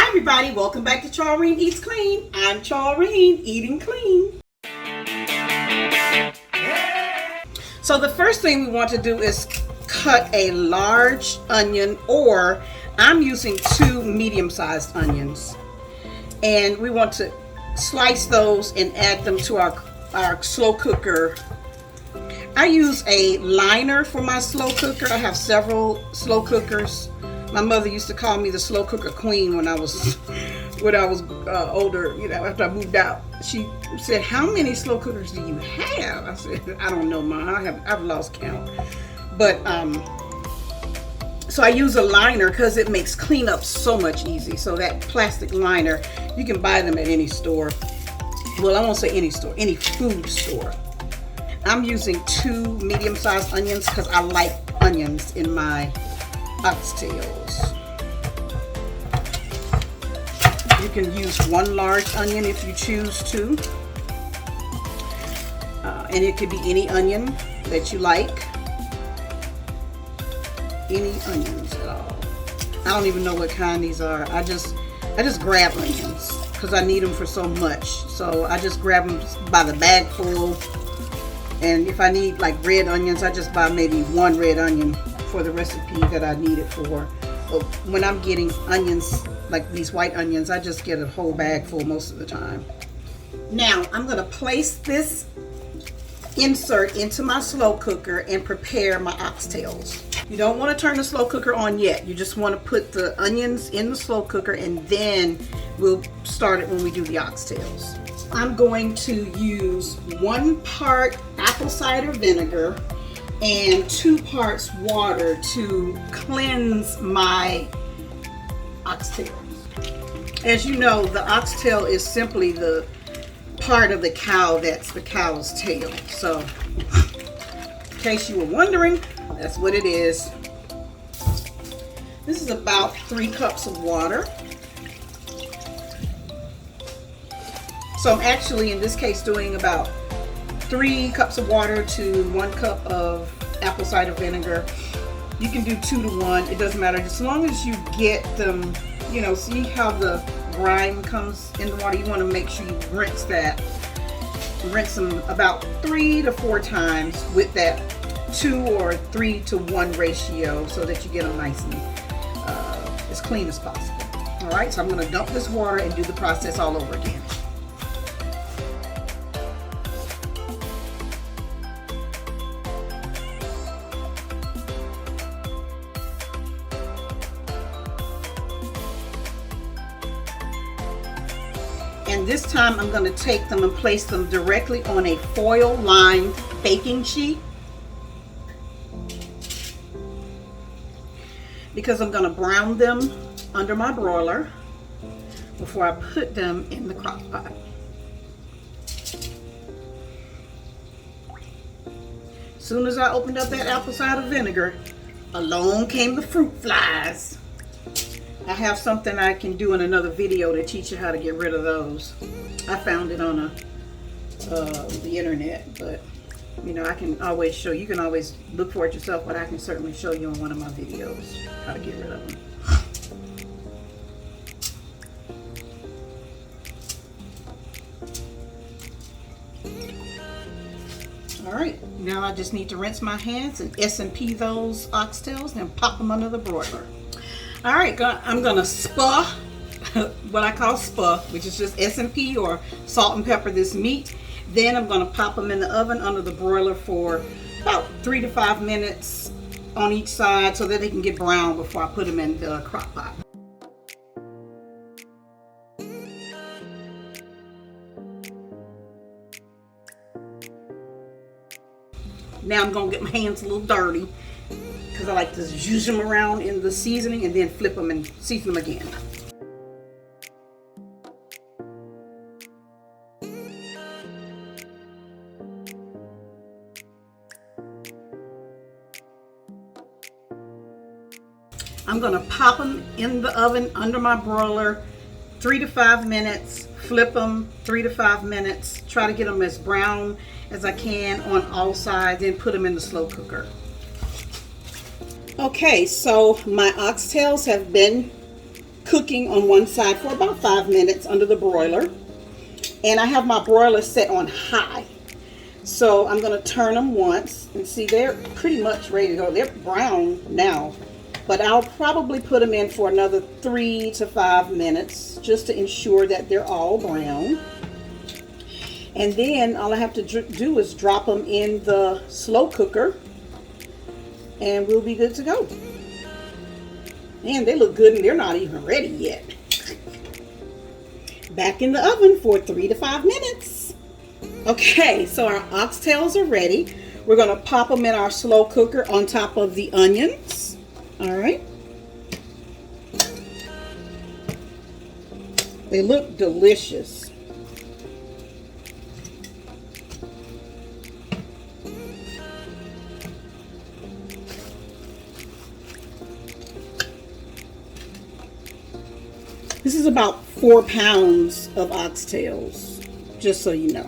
Hi everybody, welcome back to Charlene Eats Clean. I'm Charlene, eating clean. So the first thing we want to do is cut a large onion, or I'm using 2 medium-sized onions. And we want to slice those and add them to our slow cooker. I use a liner for my slow cooker. I have several slow cookers. My mother used to call me the slow cooker queen when I was older, after I moved out. She said, "How many slow cookers do you have?" I said, "I don't know, Ma. I've lost count." But so I use a liner because it makes cleanup so much easy. So that plastic liner, you can buy them at any store. Well, I won't say any store, any food store. I'm using 2 medium-sized onions because I like onions in my oxtails. You can use 1 large onion if you choose to. And it could be any onion that you like. Any onions at all. I don't even know what kind these are. I just grab onions because I need them for so much. So I just grab them by the bag full. And if I need like red onions, I just buy maybe 1 red onion for the recipe that I need it for. But when I'm getting onions, like these white onions, I just get a whole bag full most of the time. Now I'm going to place this insert into my slow cooker and prepare my oxtails. You don't want to turn the slow cooker on yet. You just want to put the onions in the slow cooker, and then we'll start it when we do the oxtails. I'm going to use 1 part apple cider vinegar and 2 parts water to cleanse my oxtails. As you know, the oxtail is simply the part of the cow that's the cow's tail. So, in case you were wondering, that's what it is. This is about 3 cups of water. So I'm actually, in this case, doing about 3 cups of water to 1 cup of apple cider vinegar. You can do 2 to 1. It doesn't matter. As long as you get them, see how the brine comes in the water. You want to make sure you rinse that. Rinse them about 3 to 4 times with that 2 or 3 to 1 ratio so that you get them nice and as clean as possible. All right, so I'm going to dump this water and do the process all over again. And this time I'm going to take them and place them directly on a foil-lined baking sheet, because I'm going to brown them under my broiler before I put them in the crock pot. As soon as I opened up that apple cider vinegar, along came the fruit flies. I have something I can do in another video to teach you how to get rid of those. I found it on the internet, but I can always show you. You can always look for it yourself, but I can certainly show you in one of my videos how to get rid of them. All right, now I just need to rinse my hands and S&P those oxtails and pop them under the broiler. All right, I'm gonna spur, what I call spur, which is just S&P or salt and pepper this meat. Then I'm gonna pop them in the oven under the broiler for about 3 to 5 minutes on each side so that they can get brown before I put them in the crock pot. Now I'm gonna get my hands a little dirty because I like to zhuzh them around in the seasoning and then flip them and season them again. I'm going to pop them in the oven under my broiler 3 to 5 minutes, flip them 3 to 5 minutes, try to get them as brown as I can on all sides, then put them in the slow cooker. Okay, so my oxtails have been cooking on one side for about 5 minutes under the broiler. And I have my broiler set on high. So I'm going to turn them once, and see, they're pretty much ready to go. They're brown now, but I'll probably put them in for another 3 to 5 minutes just to ensure that they're all brown. And then all I have to do is drop them in the slow cooker, and we'll be good to go. And they look good, and they're not even ready yet. Back in the oven for 3 to 5 minutes. Okay, so our oxtails are ready. We're going to pop them in our slow cooker on top of the onions. All right. They look delicious. This is about 4 pounds of oxtails, just so you know.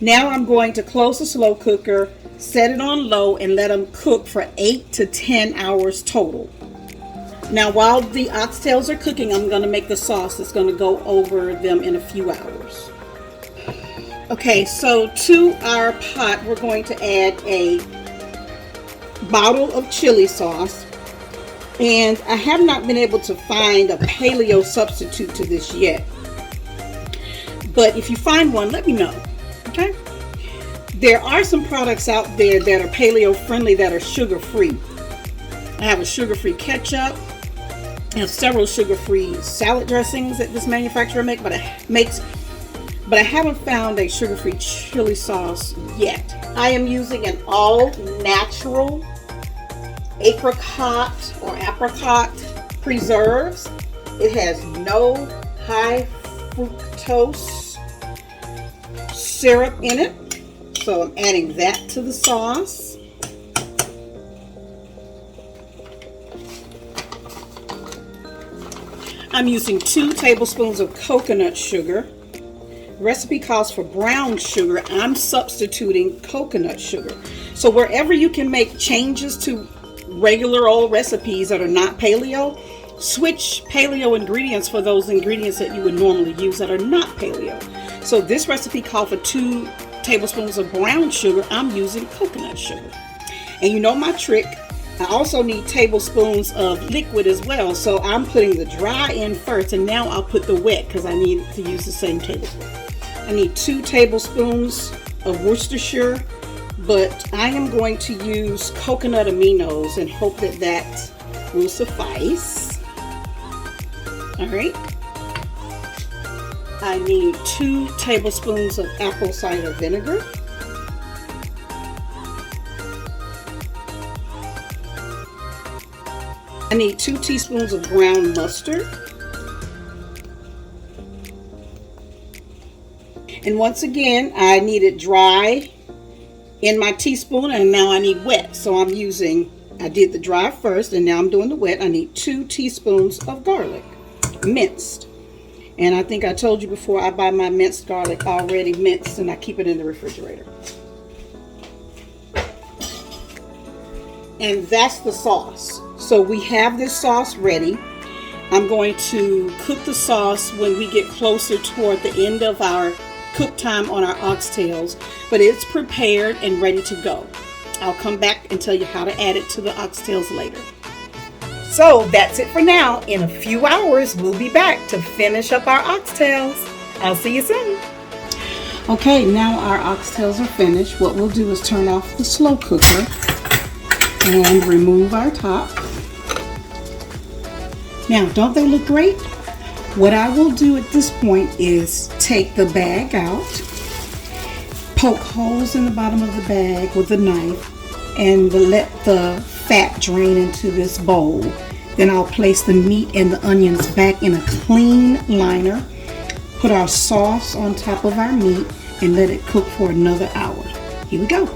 Now I'm going to close the slow cooker, set it on low, and let them cook for 8 to 10 hours total. Now while the oxtails are cooking, I'm going to make the sauce that's going to go over them in a few hours. Okay, so to our pot, we're going to add a bottle of chili sauce. And I have not been able to find a paleo substitute to this yet. But if you find one, let me know. Okay? There are some products out there that are paleo friendly that are sugar free. I have a sugar free ketchup. I have several sugar free salad dressings that this manufacturer makes, but I haven't found a sugar free chili sauce yet. I am using an all natural apricot preserves. It has no high fructose syrup in it, so I'm adding that to the sauce. I'm using 2 tablespoons of coconut sugar. The recipe calls for brown sugar. I'm substituting coconut sugar. So wherever you can make changes to regular old recipes that are not paleo, switch paleo ingredients for those ingredients that you would normally use that are not paleo. So this recipe called for 2 tablespoons of brown sugar. I'm using coconut sugar. And you know my trick, I also need tablespoons of liquid as well. So I'm putting the dry in first, and now I'll put the wet because I need to use the same tablespoon. I need 2 tablespoons of Worcestershire, but I am going to use coconut aminos and hope that that will suffice. All right. I need 2 tablespoons of apple cider vinegar. I need 2 teaspoons of ground mustard. And once again, I need it dry in my teaspoon, and now I need wet. So I did the dry first, and now I'm doing the wet. I need 2 teaspoons of garlic, minced. And I think I told you before, I buy my minced garlic already minced, and I keep it in the refrigerator. And that's the sauce. So we have this sauce ready. I'm going to cook the sauce when we get closer toward the end of our cook time on our oxtails, but it's prepared and ready to go. I'll come back and tell you how to add it to the oxtails later. So that's it for now. In a few hours, we'll be back to finish up our oxtails. I'll see you soon. Okay, now our oxtails are finished. What we'll do is turn off the slow cooker and remove our top. Now, don't they look great? What I will do at this point is take the bag out, poke holes in the bottom of the bag with a knife, and let the fat drain into this bowl. Then I'll place the meat and the onions back in a clean liner, put our sauce on top of our meat, and let it cook for another hour. Here we go.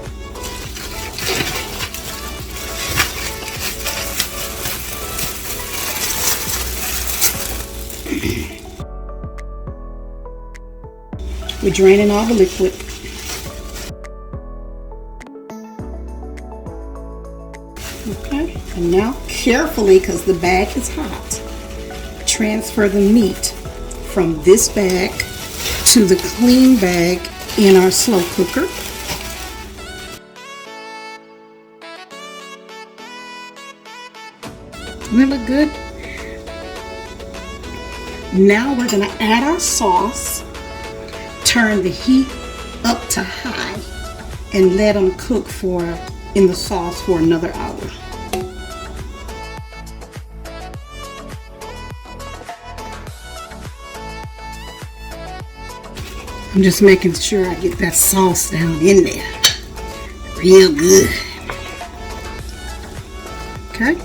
We're draining all the liquid. Okay, and now carefully, because the bag is hot, transfer the meat from this bag to the clean bag in our slow cooker. Doesn't it look good? Now we're going to add our sauce, turn the heat up to high, and let them cook in the sauce for another hour. I'm just making sure I get that sauce down in there real good. Okay,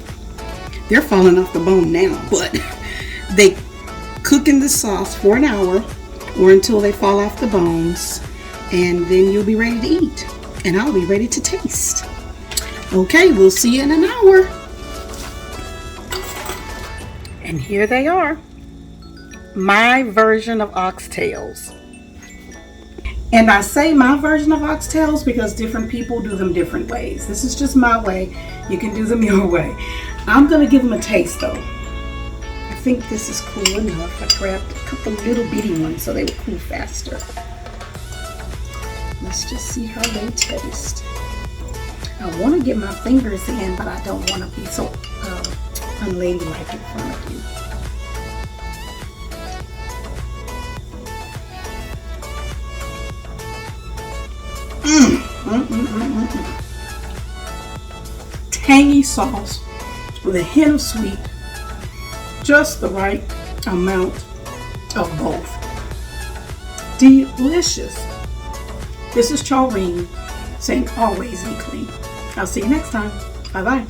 they're falling off the bone now, but they cook in the sauce for an hour or until they fall off the bones, and then you'll be ready to eat, and I'll be ready to taste. Okay, we'll see you in an hour. And here they are, my version of oxtails. And I say my version of oxtails because different people do them different ways. This is just my way. You can do them your way. I'm going to give them a taste though. I think this is cool enough. I grabbed a couple little bitty ones so they would cool faster. Let's just see how they taste. I want to get my fingers in, but I don't want to be so unladylike in front of you. Tangy sauce with a hint of sweet, just the right amount of both. Delicious. This is Charlene saying always eat clean. I'll see you next time. Bye bye.